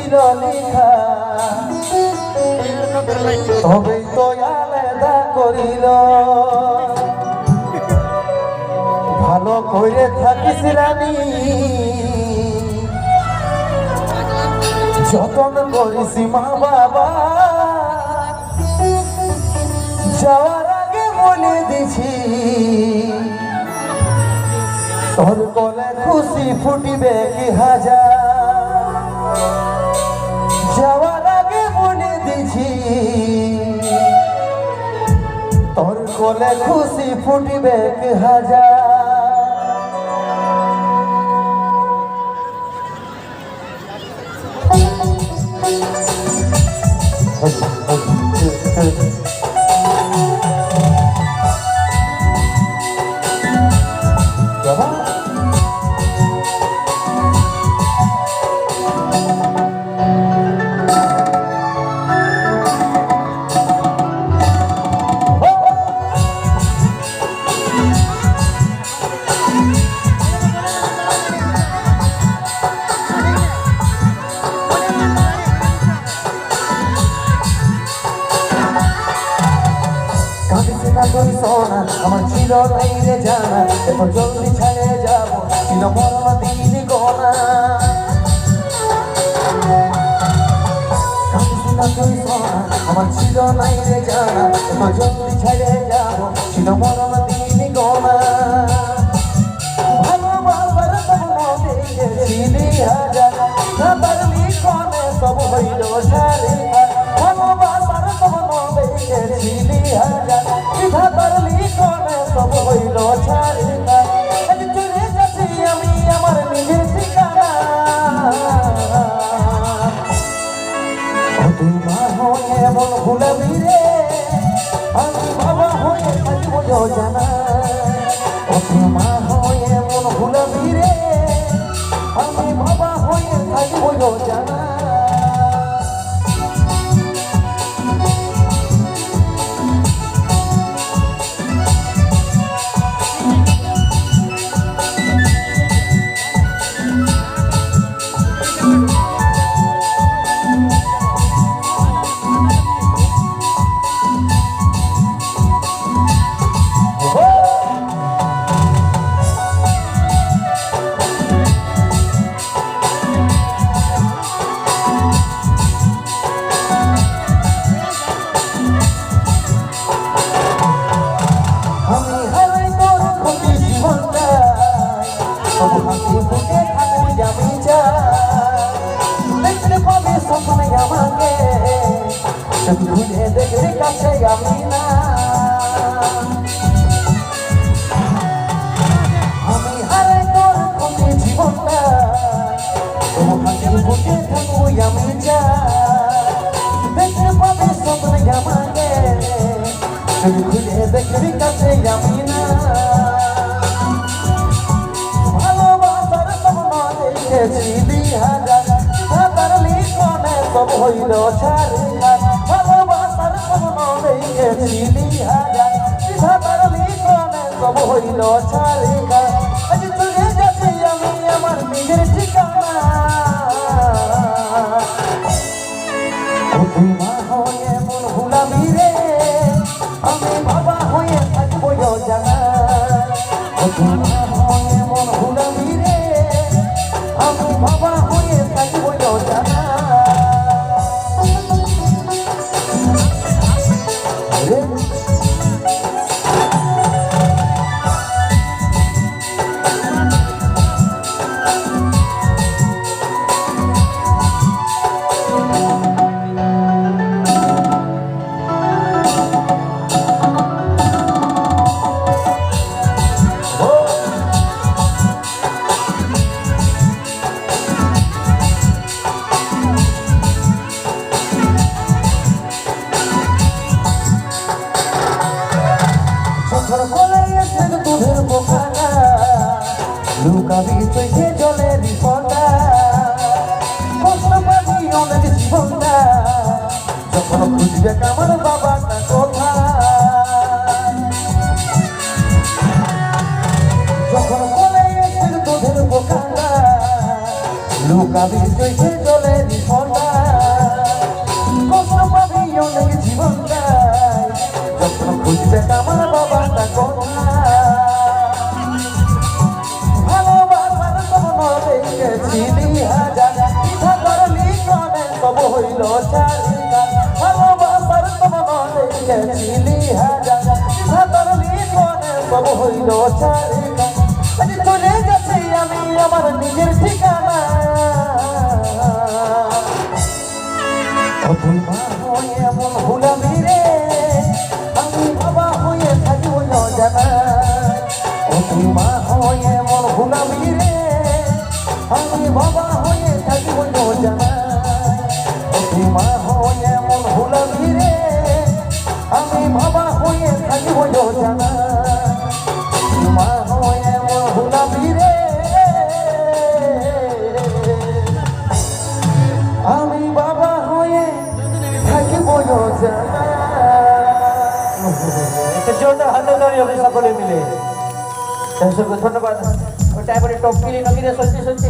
ছিল লেখা তবেই তো আলাদা করিল ভালো করে থাকিস রানী যতন করিস মা বাবা যাওয়ার আগে বলে দিছি তোর কোলে খুশি ফুটিবে কি হাজার যাওয়ার আগে বলে দিছি তোর কোলে খুশি ফুটিবে কি হাজার আমার ছিল নাই রে জানা এত জলদি ছেড়ে যাব ছিল মরণ দিন গোনা আমার ছিল নাই রে জানা এত জলদি ছেড়ে যাব ছিল মরণ দিন গোনা ভালোবাসার স্বপ্ন দেখেছিলি হাজার না পারলি কনে সব হইল সারে ভালোবাসার স্বপ্ন দেখেছিলি হাজার বিধা পারলি কনে সব হইল ছাড়ে চলে যাচ্ছি আমি আমার নিজের ঠিকানা তুই মা হয়ে এমন ভুলাবি রে আমি বাবা হয়ে থাকবো জানা তুই মা হয়ে এমন ভুলাবি রে আমি বাবা হয়ে থাকবো জানা ঘুরে দেখলে কাছে আমি না আমি হারে তোর কোনে জীবনটা তোমার হাতে বুকে থাকবো আমি যা দেখতে পাবে স্বপ্নে আমাকে ঘুরে দেখলে কাছে আমি না ভালোবাসার স্বপ্ন দেখেছিলি হাজার পারলি কনে সব হইল ছাড়ে ভালোবাসার স্বপ্ন দেখেছিলি হাজার বিধা পারলি কনে সব হইল ছাড়ে আজ চলে যাচ্ছি আমি আমার নিজের ঠিকানা তুই মা হয়ে মন ভুলাবি রে আমি বাবা হয়ে থাকবো জানা তুই মা হয়ে মন ভুলাবি রে আমি বাবা হয়ে থাকবো জানা লুকাবি চোখে জলের ফোঁটা কষ্ট পাবি অনেক জীবনটা যখন খুঁজবে আমার বাবাটা কোথা যখন বলে তোদের বোকাটা লুকাবি চোখে জলের ফোঁটা হইল চারিখান আজ চলে গেছি আমি আমার নিজের ঠিকানা তুই মা হয়ে এমন ভুলাবি রে আমি বাবা হয়ে থাকিব জানা তুই মা হয়ে এমন ভুলাবি রে আমি বাবা হয়ে থাকিব জানা তুই মা হয়ে এমন ভুলাবি রে আমি বাবা হয়ে থাকিব জানা তুই মা হয়ে এমন ভুলাবি রে আমি বাবা হয়ে থাকিব জানা জোরদার হাতে ধরে আপনি সকলে মিলে দর্শক ধন্যবাদ ওটা এবারে টপ কিনে নদীরে সত্যি সত্যি